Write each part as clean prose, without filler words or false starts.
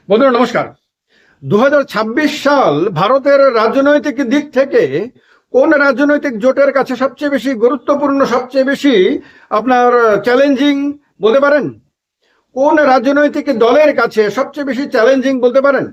বন্ধুরা নমস্কার। 2026 সাল ভারতের রাজনৈতিক দিক থেকে কোন রাজনৈতিক জোটের কাছে সবচেয়ে বেশি গুরুত্বপূর্ণ, সবচেয়ে বেশি আপনার চ্যালেঞ্জিং বলতে পারেন? কোন রাজনৈতিক দলের কাছে সবচেয়ে বেশি চ্যালেঞ্জিং বলতে পারেন?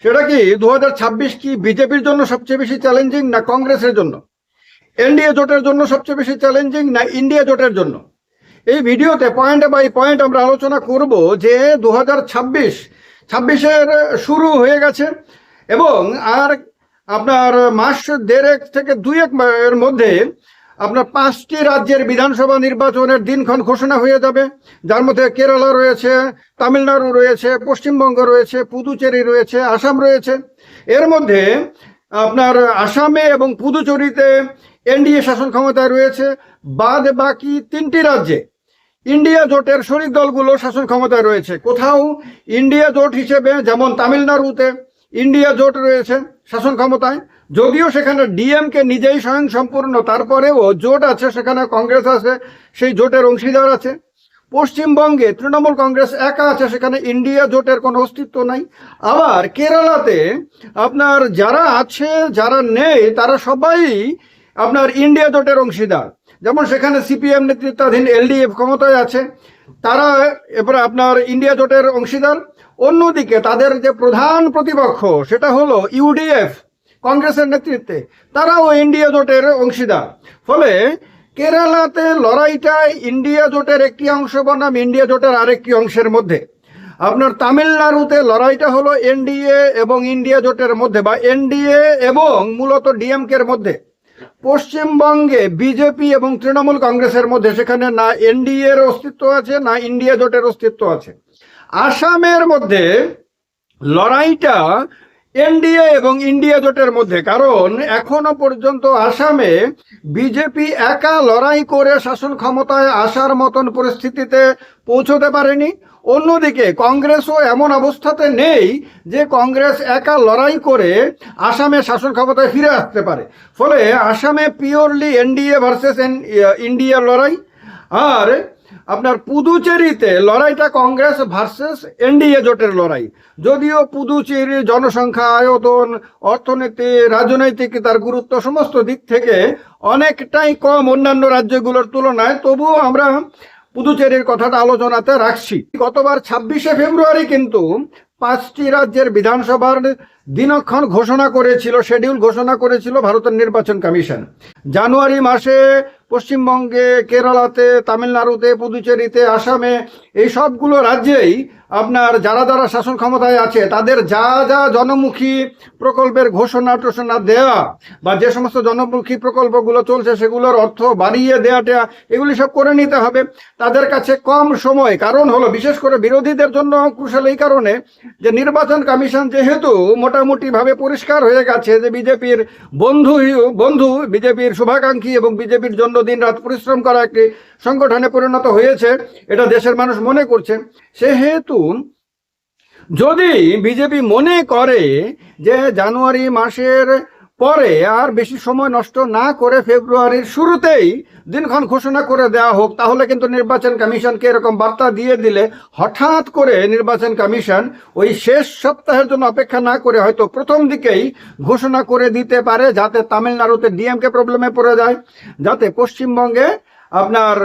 সেটা কি 2026 কি বিজেপির জন্য সবচেয়ে বেশি চ্যালেঞ্জিং, না কংগ্রেসের জন্য? এনডিএ জোটের জন্য সবচেয়ে বেশি চ্যালেঞ্জিং, না ইন্ডিয়া জোটের জন্য? এই ভিডিওতে পয়েন্ট বাই পয়েন্ট আমরা আলোচনা করব যে 2026 শুরু হয়ে গেছে এবং আর আপনার মাস দেড়েক থেকে দুয়েক এর মধ্যে আপনার 5টি রাজ্যের বিধানসভা নির্বাচনের দিনক্ষণ ঘোষণা হয়ে যাবে, যার মধ্যে কেরালা রয়েছে, তামিলনাড়ু রয়েছে, পশ্চিমবঙ্গ রয়েছে, পুদুচেরি রয়েছে, আসাম রয়েছে। এর মধ্যে আপনার আসামে এবং পুদুচেরিতে এনডিএ শাসন ক্ষমতায় রয়েছে, বাদ বাকি 3টি রাজ্যে ইন্ডিয়া জোটের শরিক দলগুলো শাসন ক্ষমতায় রয়েছে। কোথাও ইন্ডিয়া জোট হিসেবে যেমন তামিলনাড়ুতে ইন্ডিয়া জোট রয়েছে শাসন ক্ষমতায়, যদিও সেখানে ডিএমকে নিজেই স্বয়ং সম্পূর্ণ, তারপরেও জোট আছে, সেখানে কংগ্রেস আছে, সেই জোটের অংশীদার আছে। পশ্চিমবঙ্গে তৃণমূল কংগ্রেস একা আছে, সেখানে ইন্ডিয়া জোটের কোনো অস্তিত্ব নাই। আবার কেরালাতে আপনার যারা আছে যারা নেই তারা সবাই আপনার ইন্ডিয়া জোটের অংশীদার। যেমন সেখানে সিপিএম নেতৃত্বাধীন এলডিএফ ক্ষমতায় আছে, তারা এবার আপনার ইন্ডিয়া জোটের অংশীদার। অন্যদিকে তাদের যে প্রধান প্রতিপক্ষ সেটা হলো ইউডিএফ কংগ্রেসের নেতৃত্বে, তারাও ইন্ডিয়া জোটের অংশীদার। ফলে কেরালাতে লড়াইটা ইন্ডিয়া জোটের একটি অংশ বনাম ইন্ডিয়া জোটের আরেকটি অংশের মধ্যে। আপনার তামিলনাড়ুতে লড়াইটা হলো এনডিএ এবং ইন্ডিয়া জোটের মধ্যে, বা এনডিএ এবং মূলত ডিএমকের মধ্যে। পশ্চিমবঙ্গে বিজেপি এবং তৃণমূল কংগ্রেসের মধ্যে, সেখানে না এনডিএ এর অস্তিত্ব আছে না ইন্ডিয়া জোটের অস্তিত্ব আছে। আসামের মধ্যে লড়াইটা এনডিএ এবং ইন্ডিয়া জোটের মধ্যে, কারণ এখনো পর্যন্ত আসামে বিজেপি একা লড়াই করে শাসন ক্ষমতায় আসার মতন পরিস্থিতিতে পৌঁছতে পারেনি। অন্যদিকে কংগ্রেসও এমন অবস্থাতে নেই যে কংগ্রেস একা লড়াই করে আসামে শাসন ক্ষমতায় ফিরে আসতে পারে। ফলে আসামে পিওরলি এনডিএ ভার্সেস ইন্ডিয়া লড়াই। আর আপনার পুদুচেরিতে লড়াইটা কংগ্রেস ভার্সেস এনডিএ জোটের লড়াই। যদিও পুদুচেরির জনসংখ্যা, আয়তন, অর্থনীতি, রাজনৈতিক তার গুরুত্ব সমস্ত দিক থেকে অনেকটাই কম অন্যান্য রাজ্যগুলোর তুলনায়, তবুও আমরা পুদুচেরির কথাটা আলোচনাতে রাখছি। গতবার 26শে ফেব্রুয়ারি কিন্তু 5টি রাজ্যের বিধানসভার দিনক্ষণ ঘোষণা করেছিল, শিডিউল ঘোষণা করেছিল ভারতের নির্বাচন কমিশন। জানুয়ারি মাসে পশ্চিমবঙ্গে, কেরালাতে, তামিলনাড়ুতে, পুদুচেরিতে, আসামে, এই সবগুলো রাজ্যেই আপনার যারা যারা শাসন ক্ষমতায় আছে তাদের যা যা জনমুখী প্রকল্পের ঘোষণা টোষণা দেওয়া, বা যে সমস্ত জনমুখী প্রকল্পগুলো চলছে সেগুলোর অর্থ বাড়িয়ে দেওয়াটা, এগুলি সব করে নিতে হবে তাদের কাছে কম সময়। কারণ হলো বিশেষ করে বিরোধীদের জন্য কুশল এই কারণে যে নির্বাচন কমিশন যেহেতু মোটামুটিভাবে পরিষ্কার হয়ে গেছে যে বিজেপির বন্ধু বিজেপির শুভাকাঙ্ক্ষী এবং বিজেপির জন্য দিনরাত পরিশ্রম করা একটি সংগঠনে পরিণত হয়েছে, এটা দেশের মানুষ মনে করছে। সেহেতু যদি বিজেপি মনে করে যে জানুয়ারি মাসের পরে আর বেশি সময় নষ্ট না করে ফেব্রুয়ারির শুরুতেই দিনক্ষণ ঘোষণা করে দেওয়া হোক, তাহলে কিন্তু নির্বাচন কমিশনকে এরকম বার্তা দিয়ে দিলে হঠাৎ করে নির্বাচন কমিশন ওই শেষ সপ্তাহের জন্য অপেক্ষা না করে হয়তো প্রথম দিকেই ঘোষণা করে দিতে পারে, যাতে তামিলনাড়ুতে ডিএমকে প্রবলেমে পড়ে যায়, যাতে পশ্চিমবঙ্গে আপনার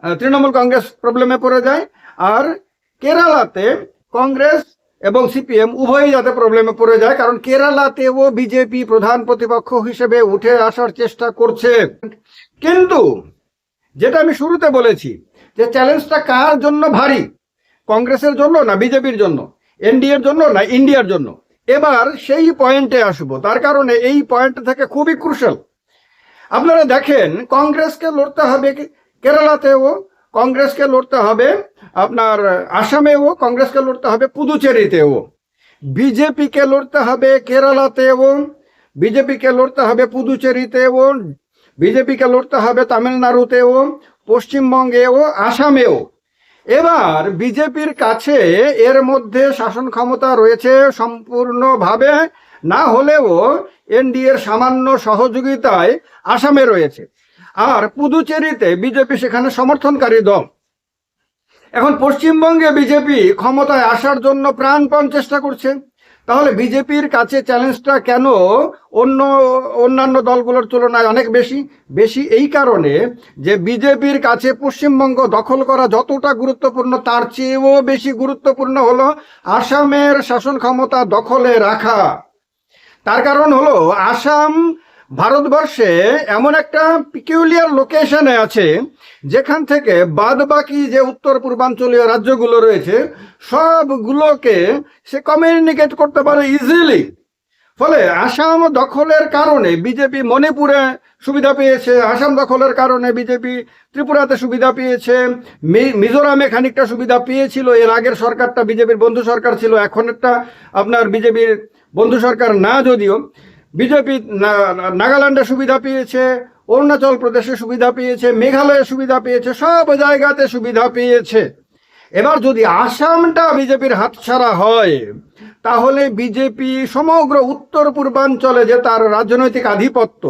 তৃণমূল কংগ্রেস প্রবলেমে পড়ে যায়, আর কেরালাতে কংগ্রেস এবং সিপিএম উভয়ই যাতে প্রবলেমে পড়ে যায়। কারণ কেরালাতেও বিজেপি প্রধান প্রতিপক্ষ হিসেবে উঠে আসার চেষ্টা করছে। কিন্তু যেটা আমি শুরুতে বলেছি যে চ্যালেঞ্জটা কার জন্য ভারী, কংগ্রেসের জন্য না বিজেপির জন্য, এনডিএর জন্য না ইন্ডিয়ার জন্য? এবার সেই পয়েন্টে আসবো, তার কারণে এই পয়েন্ট থেকে খুবই ক্রুশাল। আপনারা দেখেন, কংগ্রেসকে লড়তে হবে কেরালাতেও, কংগ্রেসকে লড়তে হবে আপনার আসামেও, কংগ্রেসকে লড়তে হবে পুদুচেরিতেও, বিজেপিকে লড়তে হবে কেরালাতেও, বিজেপিকে লড়তে হবে পুদুচেরিতেও, বিজেপিকে লড়তে হবে তামিলনাড়ুতেও, পশ্চিমবঙ্গেও, আসামেও। এবার বিজেপির কাছে এর মধ্যে শাসন ক্ষমতা রয়েছে সম্পূর্ণভাবে না হলেও এনডিএর সামান্য সহযোগিতায় আসামে রয়েছে, আর পুদুচেরিতে বিজেপি সেখানে সমর্থনকারী দল। এখন পশ্চিমবঙ্গে বিজেপি ক্ষমতায় আসার জন্য প্রাণপণ চেষ্টা করছে। তাহলে বিজেপির কাছে চ্যালেঞ্জটা কেন অন্যান্য দলগুলোর তুলনায় অনেক বেশি এই কারণে যে বিজেপির কাছে পশ্চিমবঙ্গ দখল করা যতটা গুরুত্বপূর্ণ তার চেয়েও বেশি গুরুত্বপূর্ণ হলো আসামের শাসন ক্ষমতা দখলে রাখা। তার কারণ হলো আসাম ভারতবর্ষে এমন একটা পিকিউলিয়ার লোকেশনে আছে যেখান থেকে বাদ বাকি যে উত্তর পূর্বাঞ্চলীয় রাজ্যগুলো রয়েছে সবগুলোকে সে কমিউনিকেট করতে পারে ইজিলি। ফলে আসাম দখলের কারণে বিজেপি মণিপুরে সুবিধা পেয়েছে, আসাম দখলের কারণে বিজেপি ত্রিপুরাতে সুবিধা পেয়েছে, মিজোরামে খানিকটা সুবিধা পেয়েছিল। এর আগের সরকারটা বিজেপির বন্ধু সরকার ছিল, এখন একটা আপনার বিজেপির বন্ধু সরকার না, যদিও বিজেপি নাগাল্যান্ডে সুবিধা পেয়েছে, অরুণাচল প্রদেশে সুবিধা পেয়েছে, মেঘালয়ে সুবিধা পেয়েছে, সব জায়গাতে সুবিধা পেয়েছে। এবার যদি আসামটা বিজেপির হাতছাড়া হয় তাহলে বিজেপি সমগ্র উত্তর পূর্বাঞ্চলে যে তার রাজনৈতিক আধিপত্য,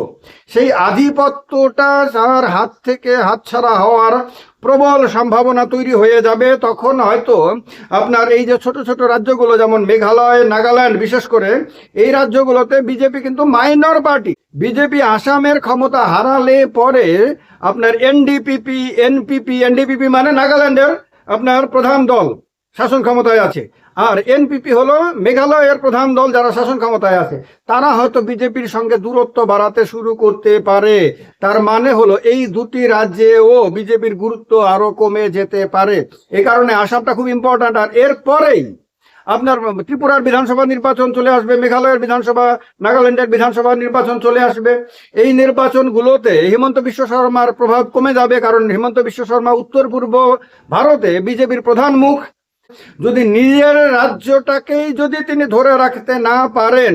সেই আধিপত্যটা তার হাত থেকে হাতছাড়া হওয়ার প্রবল সম্ভাবনা তৈরি হয়ে যাবে। তখন হয়তো আপনার এই যে ছোট ছোট রাজ্যগুলো যেমন মেঘালয়, নাগাল্যান্ড, বিশেষ করে এই রাজ্যগুলোতে বিজেপি কিন্তু মাইনর পার্টি। বিজেপি আসামের ক্ষমতা হারালে পরে আপনার এনডিপিপি মানে নাগাল্যান্ডের আপনার প্রধান দল শাসন ক্ষমতায় আছে, আর এনপিপি হলো মেঘালয়ের প্রধান দল যারা শাসন ক্ষমতায় আছে, তারা হয়তো বিজেপির সঙ্গে দূরত্ব বাড়াতে শুরু করতে পারে। তার মানে হলো এই দুটি রাজ্যেও বিজেপির গুরুত্ব আরো কমে যেতে পারে। এই কারণে আসামটা খুব ইম্পর্ট্যান্ট। আর এরপরেই আপনার ত্রিপুরার বিধানসভা নির্বাচন চলে আসবে, মেঘালয়ের বিধানসভা, নাগাল্যান্ডের বিধানসভা নির্বাচন চলে আসবে। এই নির্বাচনগুলোতে হিমন্ত বিশ্ব শর্মার প্রভাব কমে যাবে, কারণ হিমন্ত বিশ্ব শর্মা উত্তর পূর্ব ভারতে বিজেপির প্রধান মুখ। যদি নিজের রাজ্যটাকেই যদি তিনি ধরে রাখতে না পারেন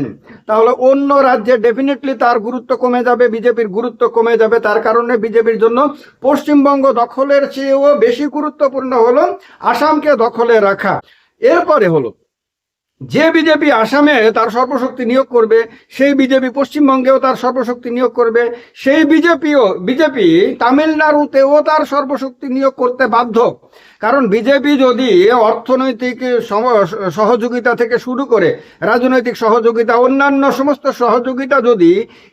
তাহলে অন্য রাজ্যে ডেফিনেটলি তার গুরুত্ব কমে যাবে, বিজেপির গুরুত্ব কমে যাবে। তার কারণে বিজেপির জন্য পশ্চিমবঙ্গ দখলের চেয়েও বেশি গুরুত্বপূর্ণ হলো আসামকে দখলে রাখা। এরপরে হলো যে বিজেপি আসামে তার সর্বশক্তি নিয়োগ করবে সেই বিজেপি পশ্চিমবঙ্গেও তার সর্বশক্তি নিয়োগ করবে, সেই বিজেপি তামিলনাড়ুতেও তার সর্বশক্তি নিয়োগ করতে বাধ্য। কারণ বিজেপি যদি অর্থনৈতিক সহযোগিতা থেকে শুরু করে রাজনৈতিক সহযোগিতা, অন্যান্য সমস্ত সহযোগিতা যদি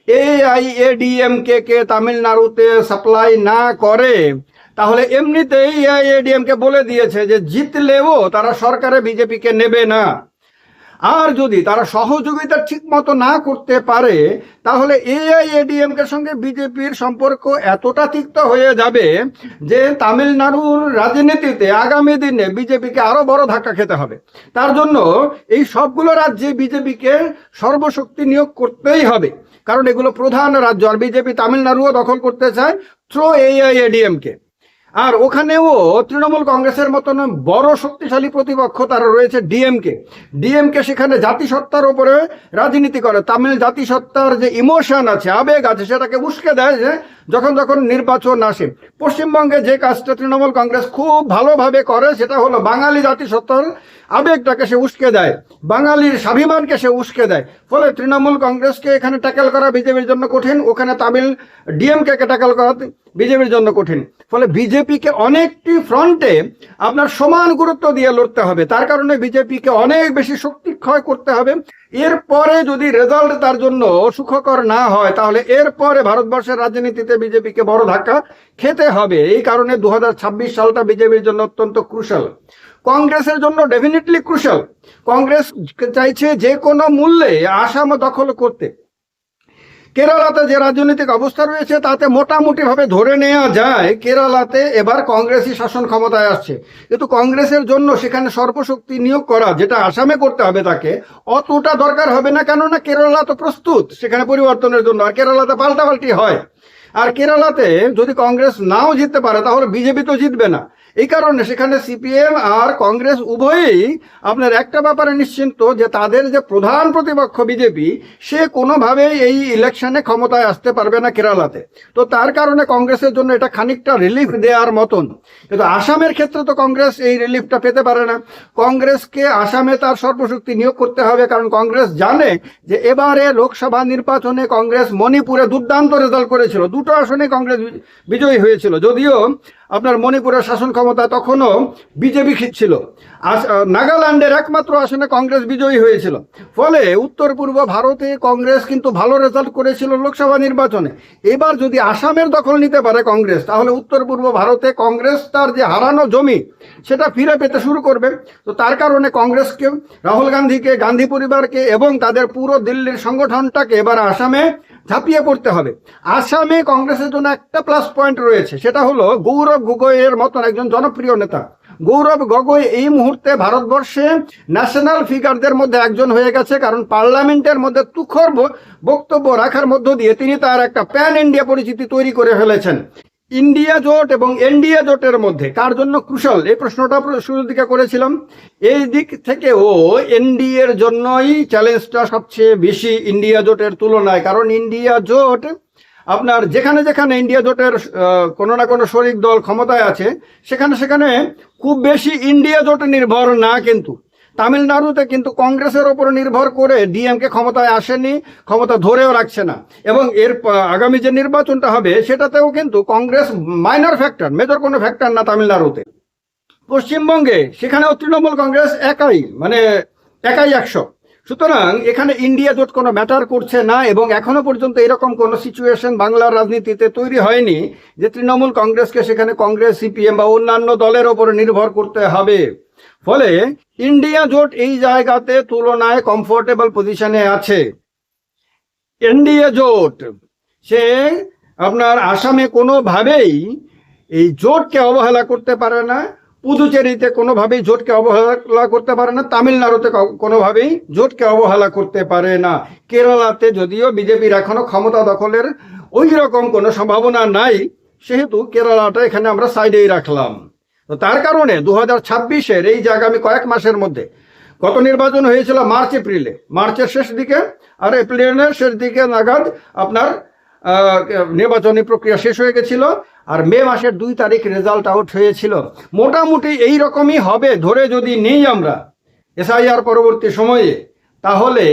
এআইএডিএমকে তামিলনাড়ুতে সাপ্লাই না করে তাহলে এমনিতেই এআইএডিএমকে বলে দিয়েছে যে জিতলেও তারা সরকারে বিজেপিকে নেবে না। আর যদি তারা সহযোগিতা ঠিক মতো না করতে পারে তাহলে এআইএডিএমকে সঙ্গে বিজেপির সম্পর্ক এতটা তিক্ত হয়ে যাবে যে তামিলনাড়ুর রাজনীতিতে আগামী দিনে বিজেপিকে আরো বড় ধাক্কা খেতে হবে। তার জন্য এই সবগুলো রাজ্যে বিজেপিকে সর্বশক্তি নিয়োগ করতেই হবে, কারণ এগুলো প্রধান রাজ্য। আর বিজেপি তামিলনাড়ুও দখল করতে চায় থ্রু এআইএডিএমকে। আর ওখানেও তৃণমূল কংগ্রেসের মতন বড় শক্তিশালী প্রতিপক্ষ তারা রয়েছে ডিএমকে সেখানে জাতিসত্তার উপরে রাজনীতি করে। তামিল জাতিসত্তার যে ইমোশন আছে, আবেগ আছে, সেটাকে উস্কে দেয় যে যখন নির্বাচন আসে। পশ্চিমবঙ্গে যে কাজটা তৃণমূল কংগ্রেস খুব ভালোভাবে করে সেটা হলো বাঙালি জাতিসত্তার আবেগটাকে সে উস্কে দেয়, বাঙালির স্বাভিমানকে সে উস্কে দেয়। ফলে তৃণমূল কংগ্রেসকে এখানে ট্যাকেল করা বিজেপির জন্য কঠিন, ওখানে তামিল ডিএমকে ট্যাকেল করা বিজেপির জন্য কঠিন। ফলে বিজেপিকে অনেকটি ফ্রন্টে আপনার সমান গুরুত্ব দিয়ে লড়তে হবে। তার কারণে বিজেপিকে অনেক বেশি শক্তি ক্ষয় করতে হবে। এরপরে যদি রেজাল্ট তার জন্য সুখকর না হয় তাহলে এরপরে ভারতবর্ষের রাজনীতিতে বিজেপিকে বড় ধাক্কা খেতে হবে। এই কারণে 2026 সালটা বিজেপির জন্য অত্যন্ত ক্রুশাল, কংগ্রেসের জন্য ডেফিনেটলি ক্রুশাল। কংগ্রেস চাইছে যে কোনো মূল্যে আসাম দখল করতে। কেরালাতে যে রাজনৈতিক অবস্থা রয়েছে তাতে মোটামুটি ভাবে ধরে নেওয়া যায় কেরালাতে এবার কংগ্রেসই শাসন ক্ষমতায় আসছে। কিন্তু কংগ্রেসের জন্য সেখানে সর্বশক্তি নিয়োগ করা যেটা আসামে করতে হবে তাকে অতটা দরকার হবে না, কেননা কেরালা তো প্রস্তুত সেখানে পরিবর্তনের জন্য। আর কেরালাতে পাল্টাপাল্টি হয়, আর কেরালাতে যদি কংগ্রেস নাও জিততে পারে তাহলে বিজেপি তো জিতবে না। এই কারণে সেখানে সিপিএম আর কংগ্রেস উভয়ই আপনার একটা ব্যাপারে নিশ্চিন্ত যে তাদের যে প্রধান প্রতিপক্ষ বিজেপি সে কোনোভাবেই এই ইলেকশনে ক্ষমতায় আসতে পারবে না কেরালাতে। তো তার কারণে কংগ্রেসের জন্য এটা খানিকটা রিলিফ দেওয়ার মতন। কিন্তু আসামের ক্ষেত্রে তো কংগ্রেস এই রিলিফটা পেতে পারে না। কংগ্রেসকে আসামে তার সর্বশক্তি নিয়োগ করতে হবে, কারণ কংগ্রেস জানে যে এবারে লোকসভা নির্বাচনে কংগ্রেস মণিপুরে দুর্দান্ত রেজাল্ট করেছিল, 2টো আসনে কংগ্রেস বিজয়ী হয়েছিল। যদিও আপনার মণিপুরের শাসন ক্ষমতা তখনও বিজেপি ছিল। নাগাল্যান্ডের একমাত্র আসনে কংগ্রেস বিজয়ী হয়েছিল। ফলে উত্তর পূর্ব ভারতে কংগ্রেস কিন্তু ভালো রেজাল্ট করেছিল লোকসভা নির্বাচনে। এবার যদি আসামের দখল নিতে পারে কংগ্রেস, তাহলে উত্তর পূর্ব ভারতে কংগ্রেস তার যে হারানো জমি সেটা ফিরে পেতে শুরু করবে। তো তার কারণে কংগ্রেসকে, রাহুল গান্ধীকে, গান্ধী পরিবারকে এবং তাদের পুরো দিল্লির সংগঠনটাকে এবার আসামে ঝাঁপিয়ে পড়তে হবে। আসামে কংগ্রেসের জন্য একটা প্লাস পয়েন্ট রয়েছে, সেটা হলো গৌরব গগৈয়ের মতন একজন জনপ্রিয় নেতা। গৌরব গগৈ এই মুহূর্তে ভারতবর্ষে ন্যাশনাল ফিগারদের মধ্যে একজন হয়ে গেছে, কারণ পার্লামেন্টের মধ্যে তুখর বক্তব্য রাখার মধ্য দিয়ে তিনি তার একটা প্যান ইন্ডিয়া পরিচিতি তৈরি করে ফেলেছেন। ইন্ডিয়া জোট এবং এনডিএ জোটের মধ্যে কার জন্য ক্রুশাল, এই প্রশ্নটা শুরুর দিকে করেছিলাম। এই দিক থেকে ও এনডিএর জন্যই চ্যালেঞ্জটা সবচেয়ে বেশি ইন্ডিয়া জোটের তুলনায়, কারণ ইন্ডিয়া জোট আপনার যেখানে যেখানে ইন্ডিয়া জোটের কোনো না কোনো শরিক দল ক্ষমতায় আছে, সেখানে সেখানে খুব বেশি ইন্ডিয়া জোট নির্ভর না। কিন্তু তামিলনাড়ুতে কিন্তু কংগ্রেসের ওপর নির্ভর করে ডিএমকে ক্ষমতায় আসেনি, ক্ষমতা ধরেও রাখছে না। এবং এর আগামী যে নির্বাচনটা হবে সেটাতেও কিন্তু কংগ্রেস মাইনর ফ্যাক্টর, মেজর কোনো ফ্যাক্টর না তামিলনাড়ুতে। পশ্চিমবঙ্গে সেখানেও তৃণমূল কংগ্রেস একাই 100। সুতরাং এখানে ইন্ডিয়া জোট কোনো ম্যাটার করছে না, এবং এখনো পর্যন্ত এরকম কোনো সিচুয়েশন বাংলার রাজনীতিতে তৈরি হয়নি যে তৃণমূল কংগ্রেসকে সেখানে কংগ্রেস, সিপিএম বা অন্যান্য দলের ওপর নির্ভর করতে হবে। ফলে ইন্ডিয়া জোট এই জায়গাতে তুলনায় কমফোর্টেবল পজিশনে আছে। এনডিএ জোট সে আপনার আসামে কোনোভাবেই এই জোটকে অবহেলা করতে পারে না, পুদুচেরিতে কোনোভাবেই জোটকে অবহেলা করতে পারে না, তামিলনাড়ুতে কোনোভাবেই জোটকে অবহেলা করতে পারে না। কেরালাতে যদিও বিজেপির এখনো ক্ষমতা দখলের ওই রকম কোনো সম্ভাবনা নাই, সেহেতু কেরালাটা এখানে আমরা সাইডেই রাখলাম। তো তার কারণে 2026-এর এই যে আগামী কয়েক মাসের মধ্যে, গত নির্বাচন হয়েছিল এপ্রিলে, মার্চের শেষ দিকে আর এপ্রিলের শেষ দিকে নাগাদ আপনার নির্বাচনী প্রক্রিয়া শেষ হয়ে গেছিল, আর মে মাসের 2 তারিখ রেজাল্ট আউট হয়েছিল। মোটামুটি এই রকমই হবে ধরে যদি নেই আমরা এসআইআর পরবর্তী সময়ে, তাহলে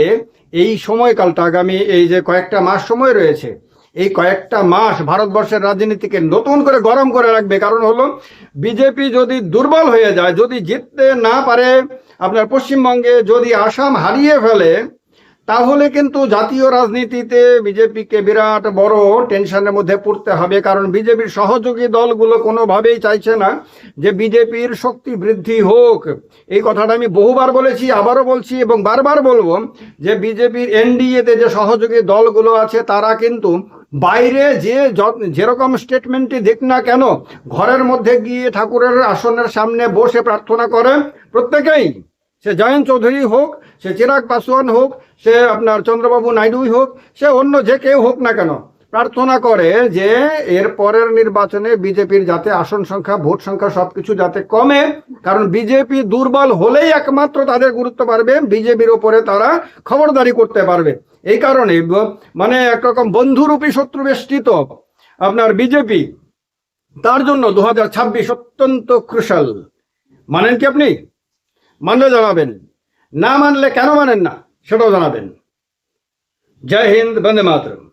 এই সময়কালটা আগামী এই যে কয়েকটা মাস সময় রয়েছে, এই কয়েকটা মাস ভারতবর্ষের রাজনীতিকে নতুন করে গরম করে রাখবে। কারণ হলো বিজেপি যদি দুর্বল হয়ে যায়, যদি জিততে না পারে, আপনার পশ্চিমবঙ্গে যদি আসাম হারিয়ে ফেলে, তাহলে কিন্তু জাতীয় রাজনীতিতে বিজেপিকে বিরাট বড় টেনশনের মধ্যে পড়তে হবে। কারণ বিজেপির সহযোগী দলগুলো কোনোভাবেই চাইছে না যে বিজেপির শক্তি বৃদ্ধি হোক। এই কথাটা আমি বহুবার বলেছি, আবারও বলছি এবং বারবার বলবো যে বিজেপির এনডিএতে যে সহযোগী দলগুলো আছে তারা কিন্তু বাইরে যেরকম স্টেটমেন্টই দেখ না কেন, ঘরের মধ্যে গিয়ে ঠাকুরের আসনের সামনে বসে প্রার্থনা করে প্রত্যেকেই, সে জয়ন্ত চৌধুরী হোক, সে চিরাগ পাসওয়ান হোক, সে আপনার চন্দ্রবাবু নাইডুই হোক, সে অন্য যে কেউ হোক না কেন, প্রার্থনা করে যে এর পরের নির্বাচনে বিজেপির যাতে আসন সংখ্যা, ভোট সংখ্যা সবকিছু যাতে কমে। কারণ বিজেপি দুর্বল হলেই একমাত্র তাদের গুরুত্ব বাড়বে, বিজেপির ওপরে তারা খবরদারি করতে পারবে। এই কারণে একরকম বন্ধুরূপী শত্রু বেষ্টিত আপনার বিজেপি, তার জন্য 2026 অত্যন্ত ক্রুশাল। মানেন কি আপনি? মানলে জানাবেন, না মানলে কেন মানেন না সেটাও জানাবেন। জয় হিন্দ, বন্দে মাতরম।